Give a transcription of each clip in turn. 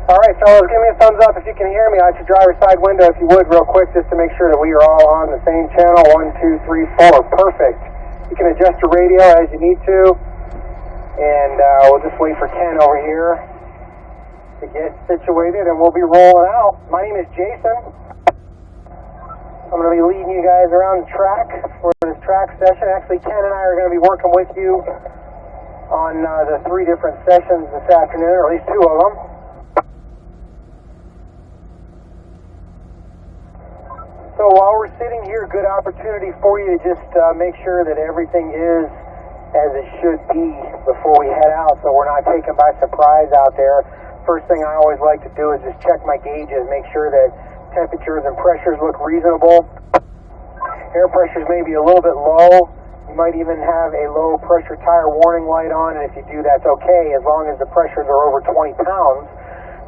Alright fellas, give me a thumbs up if you can hear me out your driver's side window if you would real quick, just to make sure that we are all on the same channel. 1, 2, 3, 4. Perfect. You can adjust your radio as you need to, and we'll just wait for Ken over here to get situated and we'll be rolling out. My name is Jason. I'm going to be leading you guys around the track for this track session. Actually, Ken and I are going to be working with you on the 3 different sessions this afternoon, or at least 2 of them. So while we're sitting here, good opportunity for you to just make sure that everything is as it should be before we head out, so we're not taken by surprise out there. First thing I always like to do is just check my gauges, make sure that temperatures and pressures look reasonable. Air pressures may be a little bit low. You might even have a low pressure tire warning light on, and if you do, that's okay, as long as the pressures are over 20 pounds,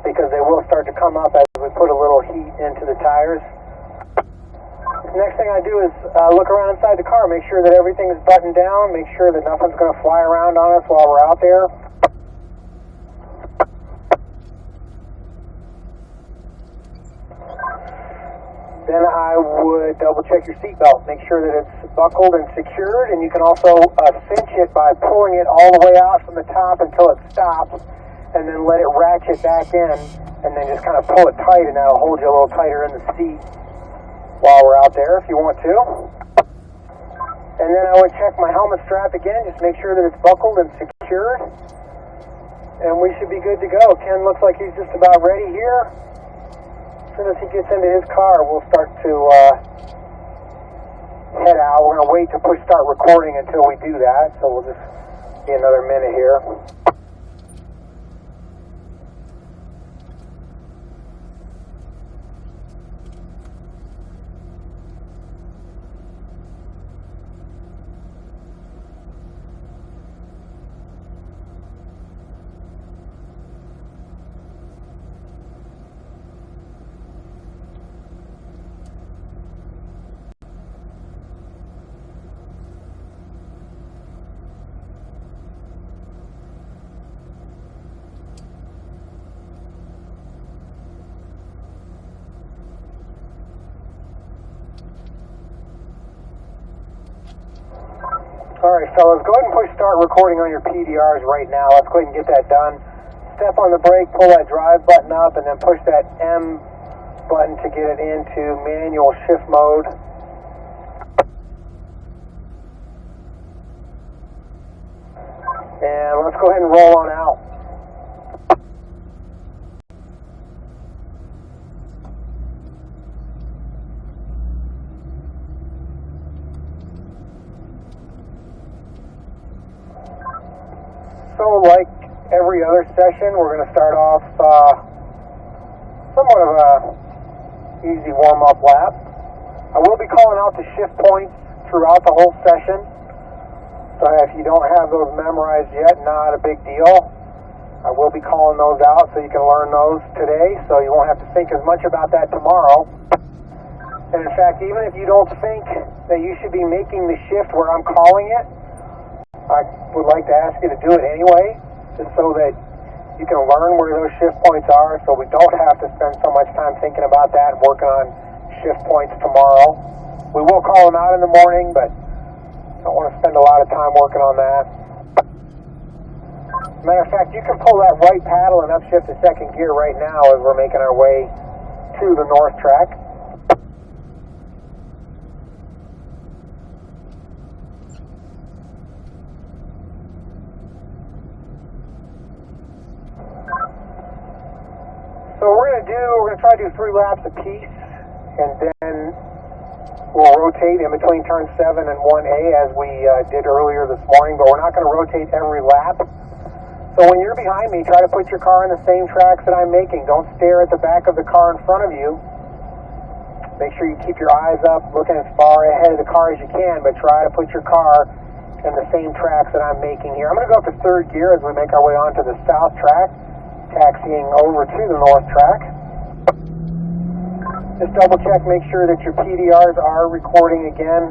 because they will start to come up as we put a little heat into the tires. The next thing I do is look around inside the car, make sure that everything is buttoned down, make sure that nothing's going to fly around on us while we're out there. Then I would double check your seatbelt, make sure that it's buckled and secured, and you can also cinch it by pulling it all the way out from the top until it stops, and then let it ratchet back in, and then just kind of pull it tight, and that'll hold you a little tighter in the seat while we're out there if you want to. And then I would check my helmet strap again, just make sure that it's buckled and secured, and we should be good to go. Ken looks like he's just about ready here. As soon as he gets into his car, we'll start to head out. We're going to wait to push start recording until we do that, so we'll just be another minute here. Alright fellas, go ahead and push start recording on your PDRs right now. Let's go ahead and get that done. Step on the brake, pull that drive button up, and then push that M button to get it into manual shift mode. And let's go ahead and roll on out. So like every other session, we're going to start off somewhat of a easy warm-up lap. I will be calling out the shift points throughout the whole session. So if you don't have those memorized yet, not a big deal. I will be calling those out so you can learn those today, so you won't have to think as much about that tomorrow. And in fact, even if you don't think that you should be making the shift where I'm calling it, I would like to ask you to do it anyway, just so that you can learn where those shift points are, so we don't have to spend so much time thinking about that and working on shift points tomorrow. We will call them out in the morning, but don't want to spend a lot of time working on that. Matter of fact, you can pull that right paddle and upshift to second gear right now as we're making our way to the north track. So we're going to try to do 3 laps apiece, and then we'll rotate in between turn 7 and 1A as we did earlier this morning, but we're not going to rotate every lap. So when you're behind me, try to put your car in the same tracks that I'm making. Don't stare at the back of the car in front of you. Make sure you keep your eyes up, looking as far ahead of the car as you can, but try to put your car in the same tracks that I'm making here. I'm going to go up to 3rd gear as we make our way onto the south track, taxiing over to the north track. Just double check, make sure that your PDRs are recording again.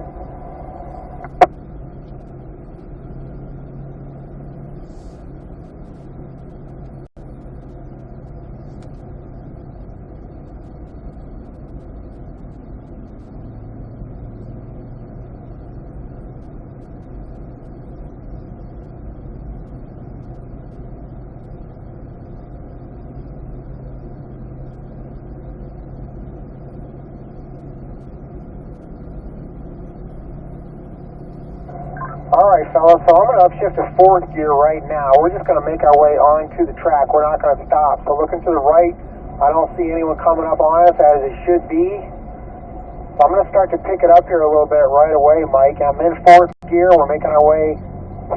Alright fellas, so I'm going to upshift to fourth gear right now. We're just going to make our way onto the track. We're not going to stop. So looking to the right, I don't see anyone coming up on us as it should be. So I'm going to start to pick it up here a little bit right away, Mike. I'm in fourth gear. We're making our way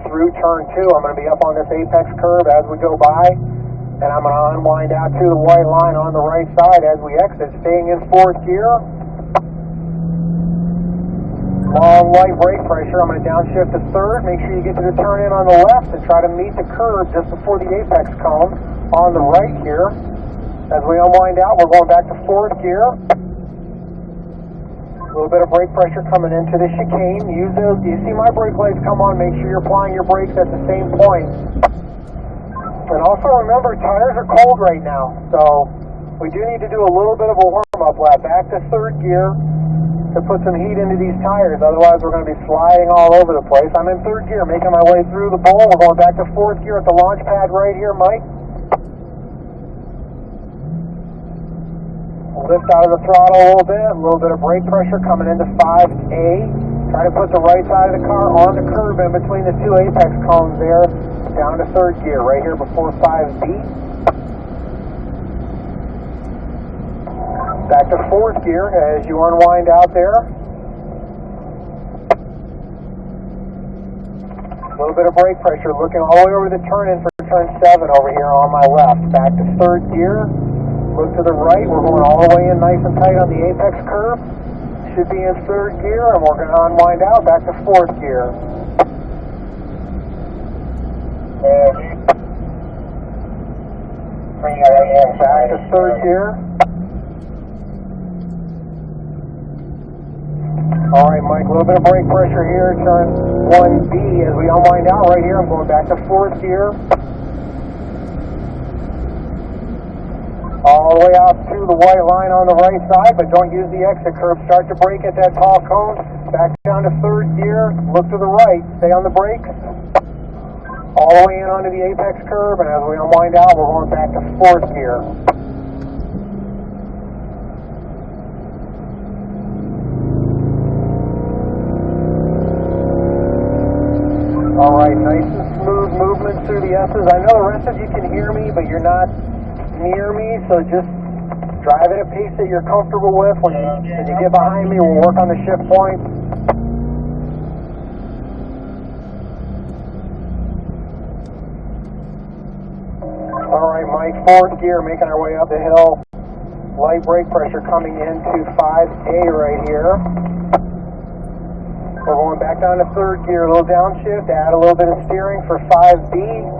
through turn 2. I'm going to be up on this apex curve as we go by. And I'm going to unwind out to the white line on the right side as we exit, staying in fourth gear. Long light brake pressure. I'm going to downshift to third. Make sure you get to the turn in on the left and try to meet the curve just before the apex cone on the right here. As we unwind out, we're going back to fourth gear. A little bit of brake pressure coming into the chicane. You see my brake lights come on. Make sure you're applying your brakes at the same point. And also remember, tires are cold right now, so we do need to do a little bit of a warm-up lap. Back to third gear to put some heat into these tires, otherwise we're going to be sliding all over the place. I'm in third gear, making my way through the bowl. We're going back to fourth gear at the launch pad right here, Mike. Lift out of the throttle a little bit of brake pressure coming into 5A. Try to put the right side of the car on the curb in between the two apex cones there, down to third gear right here before 5B. Back to fourth gear as you unwind out there. A little bit of brake pressure, looking all the way over the turn in for turn 7 over here on my left. Back to third gear. Look to the right. We're going all the way in nice and tight on the apex curve. Should be in third gear, and we're going to unwind out back to fourth gear. Back to third gear. Alright, Mike, a little bit of brake pressure here. Turn 1B as we unwind out right here. I'm going back to fourth gear. All the way out to the white line on the right side, but don't use the exit curve. Start to brake at that tall cone. Back down to third gear. Look to the right. Stay on the brakes. All the way in onto the apex curve, and as we unwind out, we're going back to fourth gear. Alright, nice and smooth movement through the S's. I know the rest of you can hear me, but you're not near me, so just drive at a pace that you're comfortable with. When you get behind me, we'll work on the shift point. Alright, Mike, fourth gear, making our way up the hill. Light brake pressure coming into 5A right here. We're going back down to third gear, a little downshift, add a little bit of steering for 5B.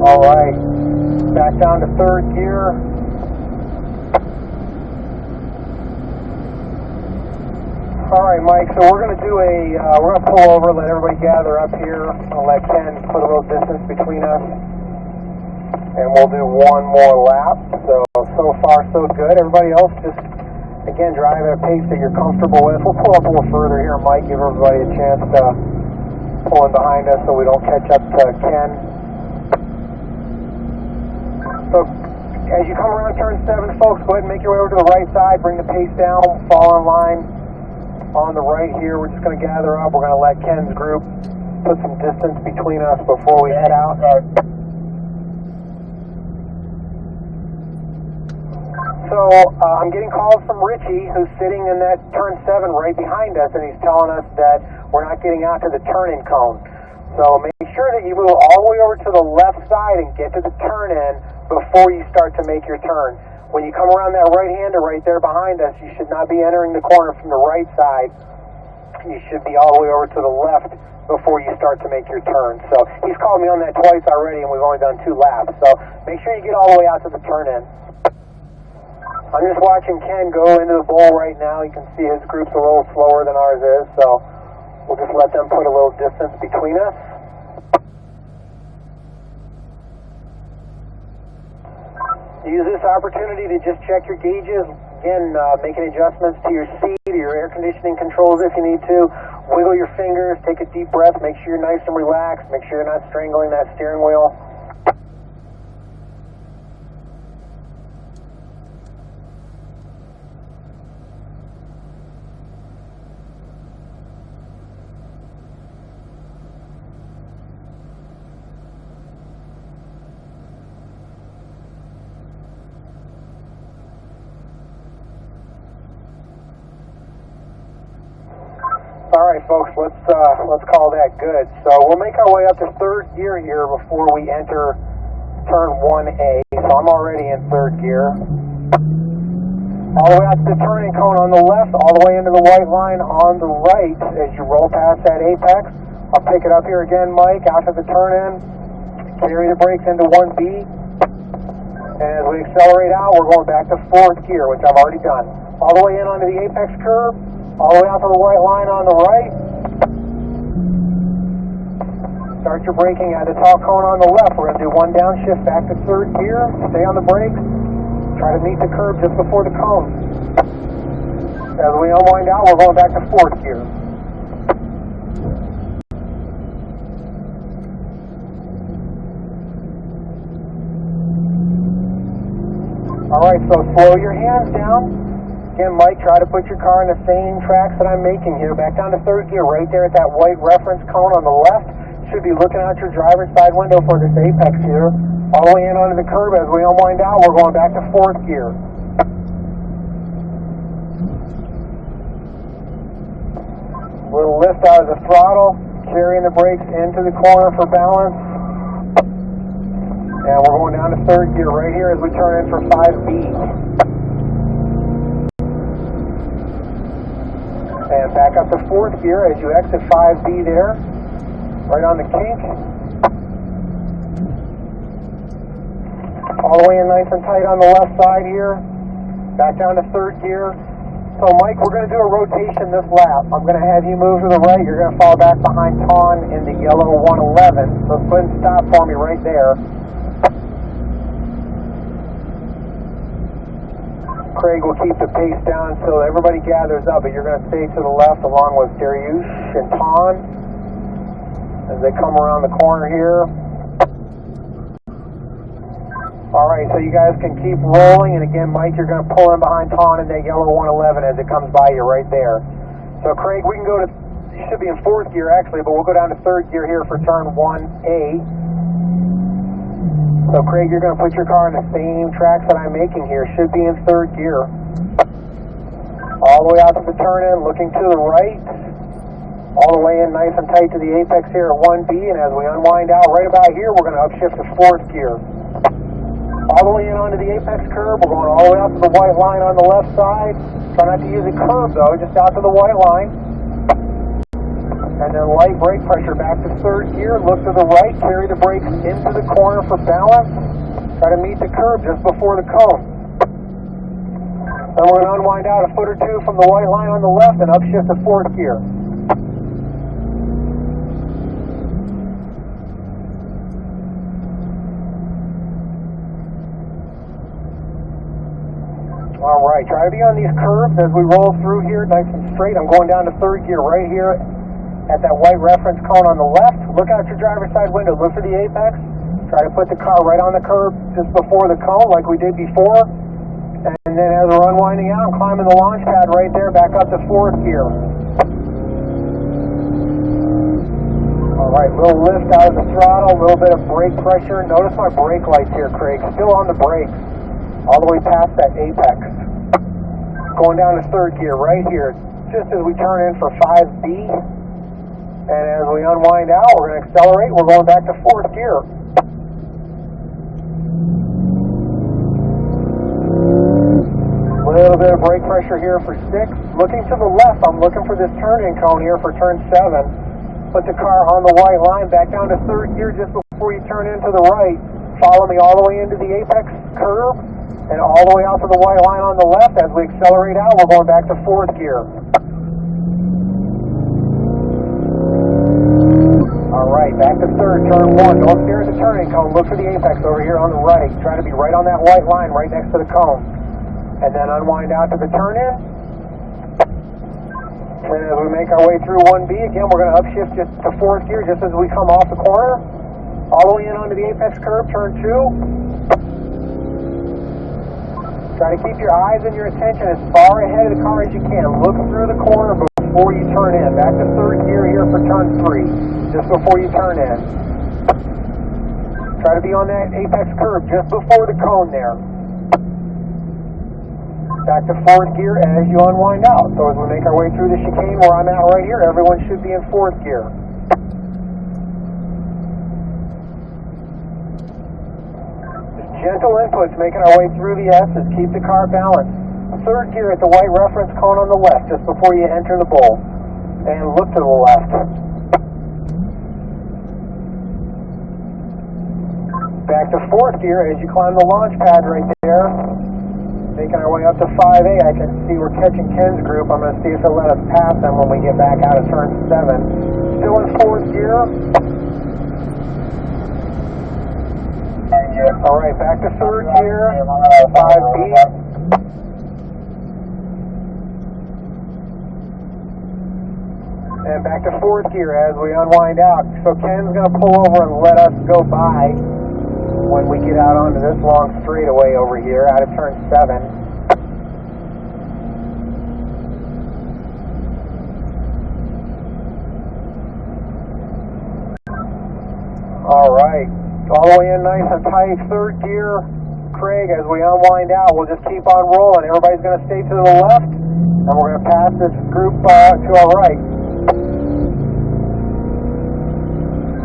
Alright, back down to third gear. Alright, Mike, so we're going to do we're going to pull over, let everybody gather up here. I'll let Ken put a little distance between us. And we'll do one more lap. So far, so good. Everybody else just, again, drive at a pace that you're comfortable with. We'll pull up a little further here, Mike, give everybody a chance to pull in behind us so we don't catch up to Ken. So, as you come around turn 7, folks, go ahead and make your way over to the right side, bring the pace down, fall in line on the right here. We're just going to gather up. We're going to let Ken's group put some distance between us before we head out. So, I'm getting calls from Richie, who's sitting in that turn 7 right behind us, and he's telling us that we're not getting out to the turn-in cone. So make sure that you move all the way over to the left side and get to the turn-in before you start to make your turn. When you come around that right-hander right there behind us, you should not be entering the corner from the right side. You should be all the way over to the left before you start to make your turn. So he's called me on that twice already, and we've only done 2 laps. So make sure you get all the way out to the turn-in. I'm just watching Ken go into the bowl right now. You can see his group's a little slower than ours is, so we'll just let them put a little distance between us. Use this opportunity to just check your gauges. Again, making adjustments to your seat or your air conditioning controls if you need to. Wiggle your fingers, take a deep breath, make sure you're nice and relaxed, make sure you're not strangling that steering wheel. Alright folks, let's call that good. So we'll make our way up to third gear here before we enter turn 1A. So I'm already in third gear. All the way out to the turning cone on the left, all the way into the white line on the right as you roll past that apex. I'll pick it up here again, Mike, out to the turn in. Carry the brakes into 1B. And as we accelerate out, we're going back to fourth gear, which I've already done. All the way in onto the apex curve. All the way out to the white line on the right. Start your braking at the top cone on the left. We're going to do one downshift back to third gear. Stay on the brakes. Try to meet the curb just before the cone. As we unwind out, we're going back to fourth gear. Alright, so slow your hands down. Again, Mike, try to put your car in the same tracks that I'm making here. Back down to third gear, right there at that white reference cone on the left. Should be looking out your driver's side window for this apex here. All the way in onto the curb. As we unwind out, we're going back to fourth gear. Little lift out of the throttle, carrying the brakes into the corner for balance. And we're going down to third gear right here as we turn in for 5B. And back up to fourth gear as you exit 5B there, right on the kink. All the way in nice and tight on the left side here. Back down to third gear. So Mike, we're going to do a rotation this lap. I'm going to have you move to the right. You're going to fall back behind Ton in the yellow 111. So go ahead and stop for me right there. Craig will keep the pace down until everybody gathers up, but you're going to stay to the left along with Dariush and Ton as they come around the corner here. Alright, so you guys can keep rolling, and again, Mike, you're going to pull in behind Ton in that yellow 111 as it comes by you right there. So Craig, we can go to, you should be in fourth gear actually, but we'll go down to third gear here for turn 1A. So Craig, you're going to put your car in the same tracks that I'm making here. Should be in third gear. All the way out to the turn in, looking to the right. All the way in nice and tight to the apex here at 1B. And as we unwind out right about here, we're going to upshift to fourth gear. All the way in onto the apex curve. We're going all the way out to the white line on the left side. Try not to use a curve though, just out to the white line. And then light brake pressure back to third gear, look to the right, carry the brakes into the corner for balance. Try to meet the curb just before the cone. Then we're going to unwind out a foot or two from the white line on the left and upshift to fourth gear. Alright, try to be on these curves as we roll through here nice and straight. I'm going down to third gear right here at that white reference cone on the left. Look out your driver's side window. Look for the apex. Try to put the car right on the curb just before the cone like we did before. And then as we're unwinding out, I'm climbing the launch pad right there back up to fourth gear. Alright, little lift out of the throttle, a little bit of brake pressure. Notice my brake lights here, Craig. Still on the brakes. All the way past that apex. Going down to third gear right here. Just as we turn in for 5B. And as we unwind out, we're going to accelerate. We're going back to fourth gear. A little bit of brake pressure here for 6. Looking to the left, I'm looking for this turn-in cone here for turn 7. Put the car on the white line, back down to third gear just before you turn into the right. Follow me all the way into the apex curve and all the way out to the white line on the left. As we accelerate out, we're going back to fourth gear. Alright, back to third, turn 1. Don't stare at the turning cone. Look for the apex over here on the right. Try to be right on that white line right next to the cone. And then unwind out to the turn in. And as we make our way through 1B, again, we're going to upshift just to fourth gear just as we come off the corner. All the way in onto the apex curve, turn 2. Try to keep your eyes and your attention as far ahead of the car as you can. Look through the corner before you turn in. Back to third gear here for turn 3. Just before you turn in. Try to be on that apex curve just before the cone there. Back to fourth gear as you unwind out. So as we make our way through the chicane where I'm at right here, everyone should be in fourth gear. Just gentle inputs making our way through the S's. Keep the car balanced. Third gear at the white reference cone on the left just before you enter the bowl. And look to the left. Back to fourth gear as you climb the launch pad right there. Making our way up to 5A, I can see we're catching Ken's group. I'm going to see if they'll let us pass them when we get back out of turn 7. Still in fourth gear. Alright, back to third gear, 5B. And back to fourth gear as we unwind out. So Ken's going to pull over and let us go by when we get out onto this long straightaway over here out of turn 7. Alright, all the way in nice and tight, third gear. Craig, as we unwind out, we'll just keep on rolling. Everybody's going to stay to the left, and we're going to pass this group to our right.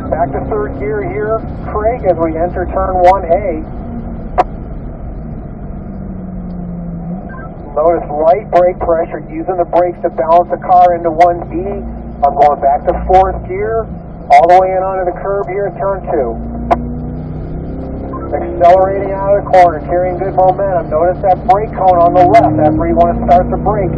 Back to third gear here, Craig, as we enter turn 1A. Notice light brake pressure, using the brakes to balance the car into 1B. I'm going back to fourth gear, all the way in onto the curb here at turn 2. Accelerating out of the corner, carrying good momentum. Notice that brake cone on the left, that's where you want to start the brake.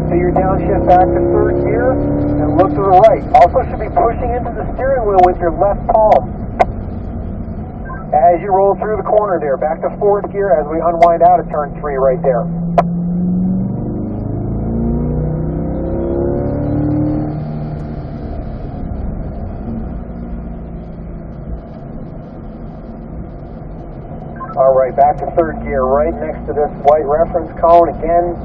So you're downshift back to third gear and look to the right. Also should be pushing into the steering wheel with your left palm. As you roll through the corner there, back to fourth gear as we unwind out of turn 3 right there. Alright, back to third gear right next to this white reference cone again.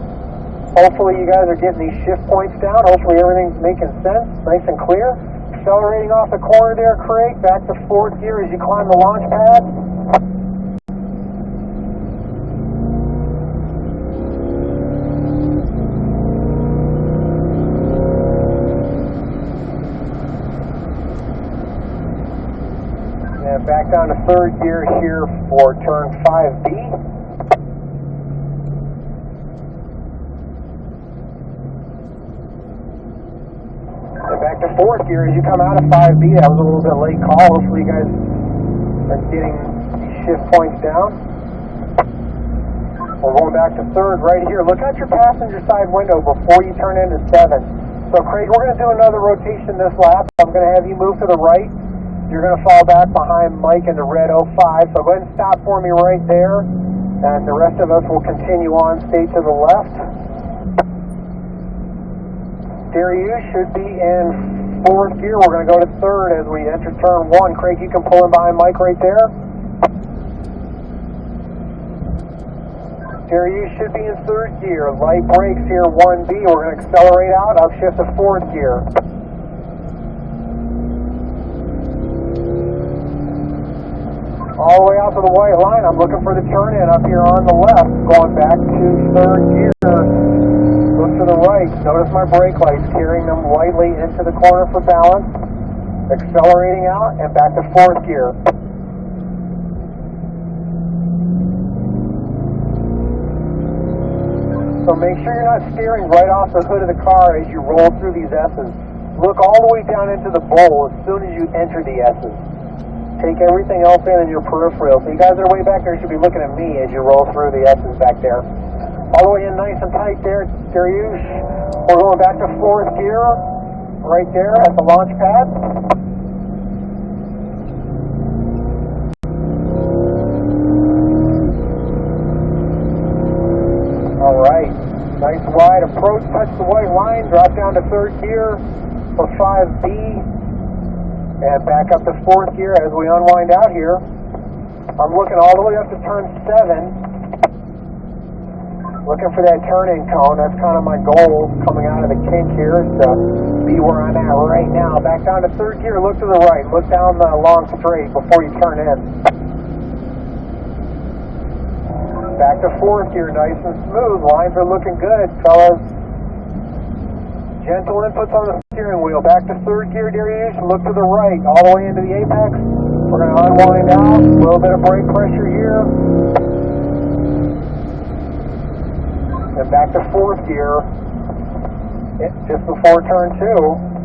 Hopefully you guys are getting these shift points down. Hopefully everything's making sense, nice and clear. Accelerating off the corner there, Craig. Back to fourth gear as you climb the launch pad. And back down to third gear here for turn 5B. Back to fourth gear as you come out of 5B. That was a little bit late call. Hopefully you guys are getting these shift points down. We're going back to third right here. Look out your passenger side window before you turn into 7. So Craig, we're going to do another rotation this lap. I'm going to have you move to the right. You're going to fall back behind Mike in the red 05. So go ahead and stop for me right there. And the rest of us will continue on, stay to the left. There you should be in fourth gear. We're going to go to third as we enter turn 1. Craig, you can pull in behind Mike right there. There you should be in third gear. Light brakes here, 1B. We're going to accelerate out. I'll shift to fourth gear. All the way out to the white line. I'm looking for the turn in up here on the left. Going back to third gear. Look to the right. Notice my brake lights, carrying them lightly into the corner for balance. Accelerating out and back to fourth gear. So make sure you're not steering right off the hood of the car as you roll through these S's. Look all the way down into the bowl as soon as you enter the S's. Take everything else in your peripheral. So you guys that are way back there should be looking at me as you roll through the S's back there. All the way in nice and tight there, Dariush. We're going back to fourth gear, right there at the launch pad. All right, nice wide approach, touch the white line, drop down to third gear for 5B, and back up to fourth gear as we unwind out here. I'm looking all the way up to turn 7. Looking for that turn-in cone. That's kind of my goal coming out of the kink here, is to be where I'm at right now. Back down to third gear, look to the right. Look down the long straight before you turn in. back to fourth gear, nice and smooth. Lines are looking good, fellas. Gentle inputs on the steering wheel. Back to third gear, deviation. Look to the right, all the way into the apex. We're going to unwind out. A little bit of brake pressure here. And back to fourth gear. Just before turn 2.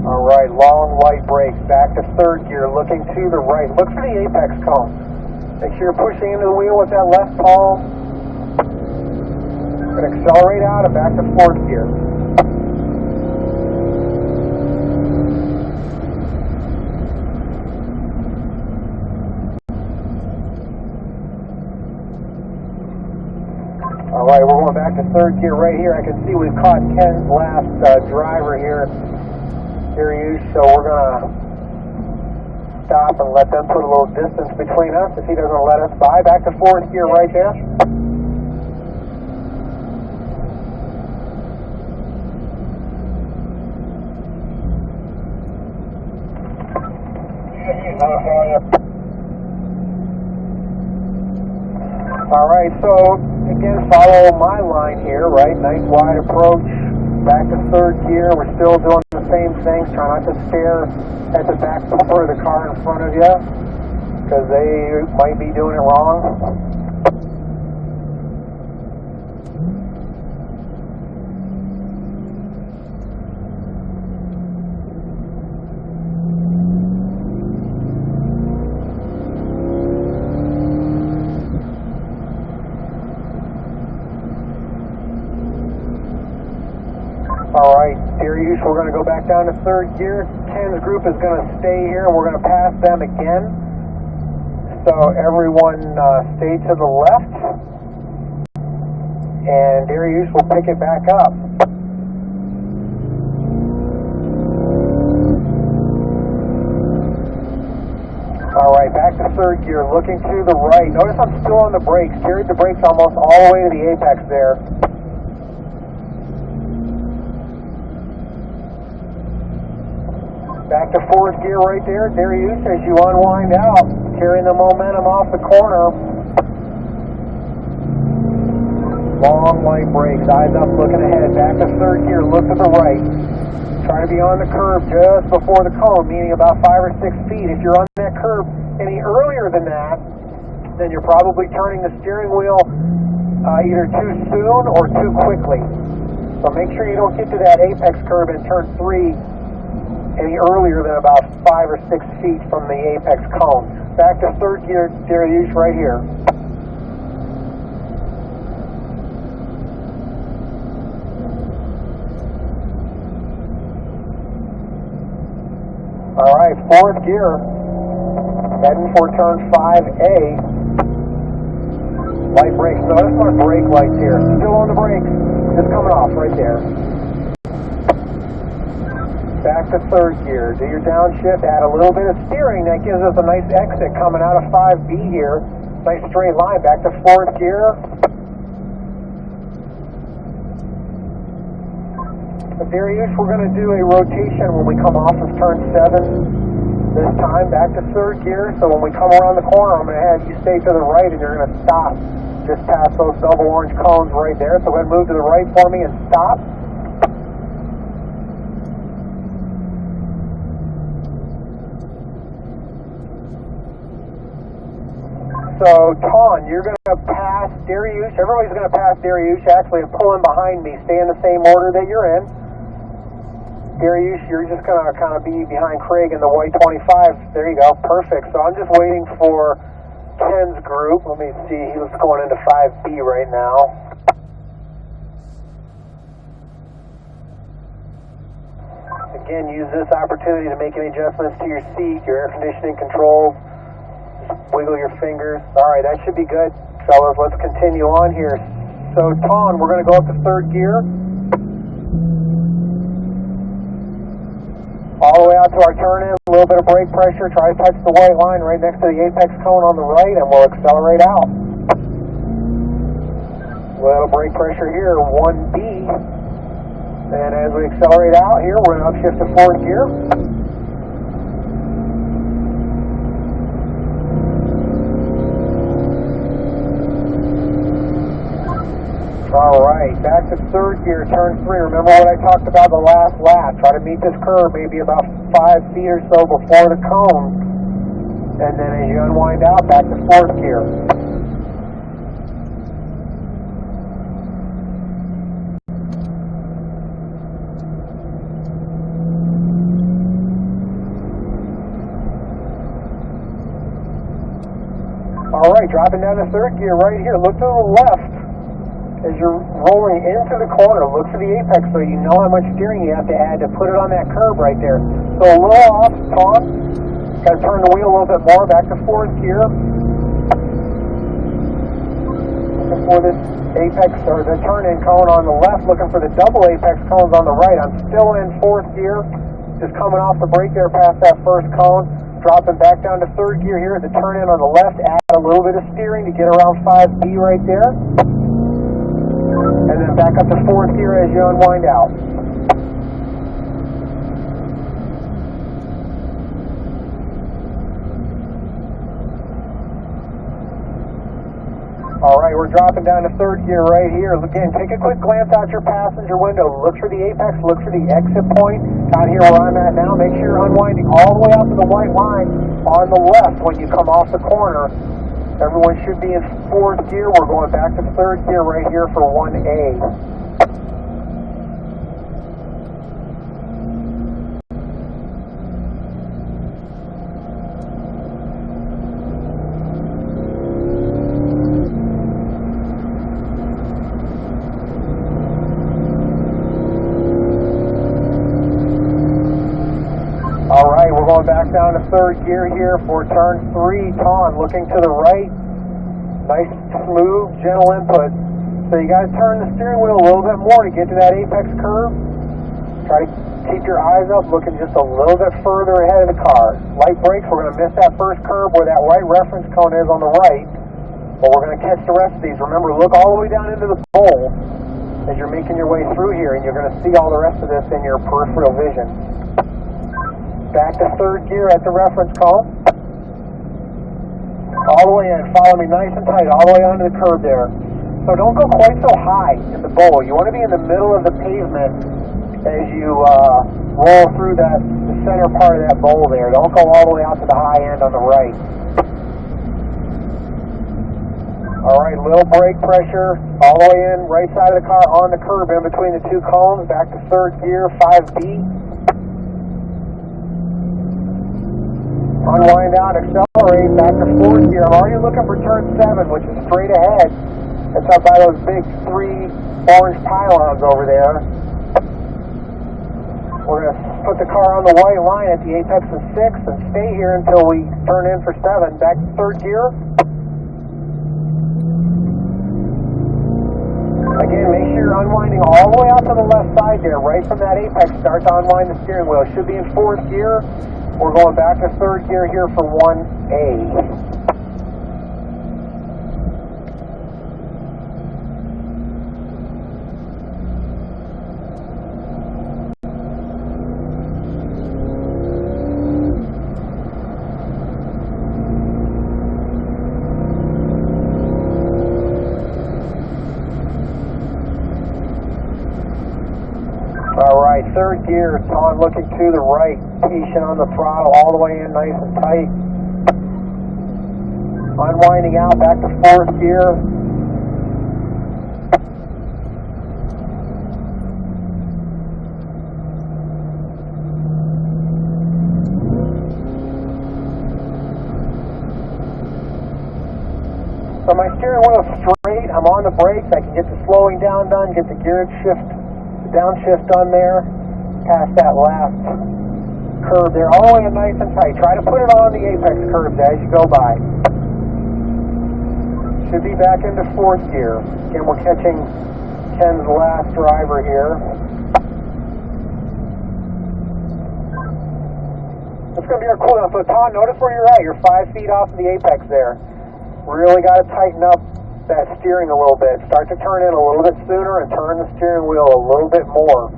Alright, long light brakes, back to third gear, looking to the right. Look for the apex cone. Make sure you're pushing into the wheel with that left palm. We're going to accelerate out and back to fourth gear. Alright, we're going back to third gear right here. I can see we've caught Ken's last driver here. So we're going to stop and let them put a little distance between us if he doesn't let us by. Back to fourth gear right there. Alright, so again, follow my line here, right? Nice wide approach. Back to third gear. We're still doing the same things. Try not to stare at the back bumper of the car in front of you because they might be doing it wrong. Alright, Dariush, we're going to go back down to third gear. Ken's group is going to stay here and we're going to pass them again. So everyone stay to the left. And Dariush will pick it back up. Alright, back to third gear, looking to the right. Notice I'm still on the brakes. Carried the brakes almost all the way to the apex there. Back to fourth gear right there, Dariush, as you unwind out, carrying the momentum off the corner. Long light brakes, eyes up, looking ahead. Back to third gear, look to the right. Try to be on the curb just before the cone, meaning about 5 or 6 feet. If you're on that curb any earlier than that, then you're probably turning the steering wheel either too soon or too quickly. So make sure you don't get to that apex curb in turn 3 any earlier than about 5 or 6 feet from the apex cone. Back to third gear, Dariush, right here. Alright, fourth gear, heading for turn 5A. Light brakes. Notice my brake lights here. Still on the brakes. Just coming off right there. Back to third gear. Do your downshift, add a little bit of steering. That gives us a nice exit coming out of 5B here. Nice straight line. Back to fourth gear. Dariush, we're going to do a rotation when we come off of turn 7 this time. Back to third gear. So when we come around the corner, I'm going to have you stay to the right and you're going to stop just past those double orange cones right there. So go ahead and move to the right for me and stop. So, Ton, you're going to pass Dariush. Everybody's going to pass Dariush, actually, and pull in behind me. Stay in the same order that you're in. Dariush, you're just going to kind of be behind Craig in the white 25. There you go. Perfect. So I'm just waiting for Ken's group. Let me see. He was going into 5B right now. Again, use this opportunity to make any adjustments to your seat, your air conditioning controls. Wiggle your fingers. Alright, that should be good, fellas. Let's continue on here. So, Ton, we're going to go up to third gear. All the way out to our turn in. A little bit of brake pressure. Try to touch the white line right next to the apex cone on the right, and we'll accelerate out. A little brake pressure here, 1B. And as we accelerate out here, we're going to upshift to fourth gear. All right, back to third gear, turn 3. Remember what I talked about the last lap. Try to meet this curve maybe about 5 feet or so before the cone. And then as you unwind out, back to fourth gear. All right, dropping down to third gear right here. Look to the left. As you're rolling into the corner, look for the apex so you know how much steering you have to add to put it on that curve right there. So a little off, Tom. Got to turn the wheel a little bit more, back to fourth gear. Looking for this apex, or the turn-in cone on the left, looking for the double apex cones on the right. I'm still in fourth gear, just coming off the brake there past that first cone. Dropping back down to third gear here at the turn-in on the left, add a little bit of steering to get around 5B right there. And then back up to fourth gear as you unwind out. All right, we're dropping down to third gear right here. Again, take a quick glance out your passenger window. Look for the apex, look for the exit point. Out here where I'm at now, make sure you're unwinding all the way out to the white line on the left when you come off the corner. Everyone should be in fourth gear. We're going back to third gear right here for 1A. All right, we're going back down to third gear here for turn 3. Tom, looking to the right. Nice, smooth, gentle input. So you got to turn the steering wheel a little bit more to get to that apex curve. Try to keep your eyes up, looking just a little bit further ahead of the car. Light brakes, we're going to miss that first curve where that white reference cone is on the right. But we're going to catch the rest of these. Remember, look all the way down into the bowl as you're making your way through here, and you're going to see all the rest of this in your peripheral vision. Back to third gear at the reference cone. All the way in. Follow me nice and tight all the way onto the curb there. So don't go quite so high in the bowl. You want to be in the middle of the pavement as you roll through the center part of that bowl there. Don't go all the way out to the high end on the right. All right, little brake pressure all the way in, right side of the car on the curb in between the two cones. Back to third gear, 5B. Unwind out, accelerate, back to fourth gear. I'm already looking for turn 7, which is straight ahead. It's up by those big 3 orange pylons over there. We're going to put the car on the white line at the apex of 6 and stay here until we turn in for 7. Back to third gear. Again, make sure you're unwinding all the way out to the left side there. Right from that apex, start to unwind the steering wheel. Should be in fourth gear. We're going back to third gear here for 1A. All right, third gear, Tom looking to the right, patient on the throttle, all the way in nice and tight. Unwinding out, back to fourth gear. So my steering wheel is straight, I'm on the brakes, I can get the slowing down done, get the gear shift, the downshift done there, past that last curve there, all the way in nice and tight. Try to put it on the apex curves as you go by. Should be back into fourth gear. Again, we're catching Ken's last driver here. It's going to be our cooldown. So Tom, notice where you're at. You're 5 feet off of the apex there. Really got to tighten up that steering a little bit. Start to turn in a little bit sooner and turn the steering wheel a little bit more.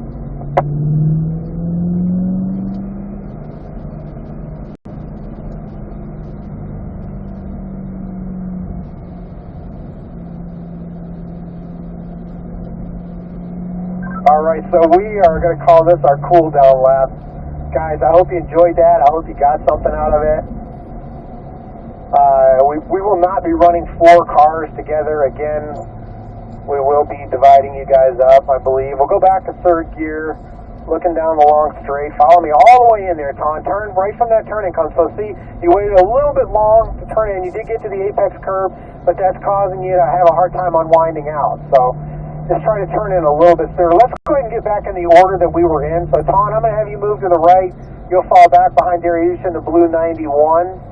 Alright, so we are going to call this our cool down lap. Guys, I hope you enjoyed that. I hope you got something out of it. We will not be running 4 cars together again. We will be dividing you guys up, I believe. We'll go back to 3rd gear, looking down the long straight. Follow me all the way in there, Ton. Turn right from that turning cone. So see, you waited a little bit long to turn in. You did get to the apex curve, but that's causing you to have a hard time unwinding out. So just try to turn in a little bit sooner. Let's go ahead and get back in the order that we were in. So Ton, I'm going to have you move to the right. You'll fall back behind Darius in the blue 91.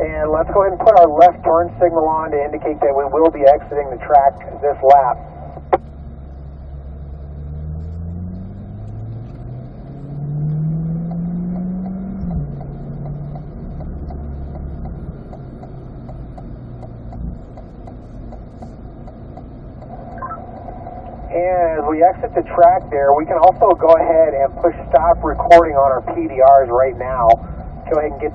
And let's go ahead and put our left turn signal on to indicate that we will be exiting the track this lap. And as we exit the track there, we can also go ahead and push stop recording on our PDRs right now. Go ahead and get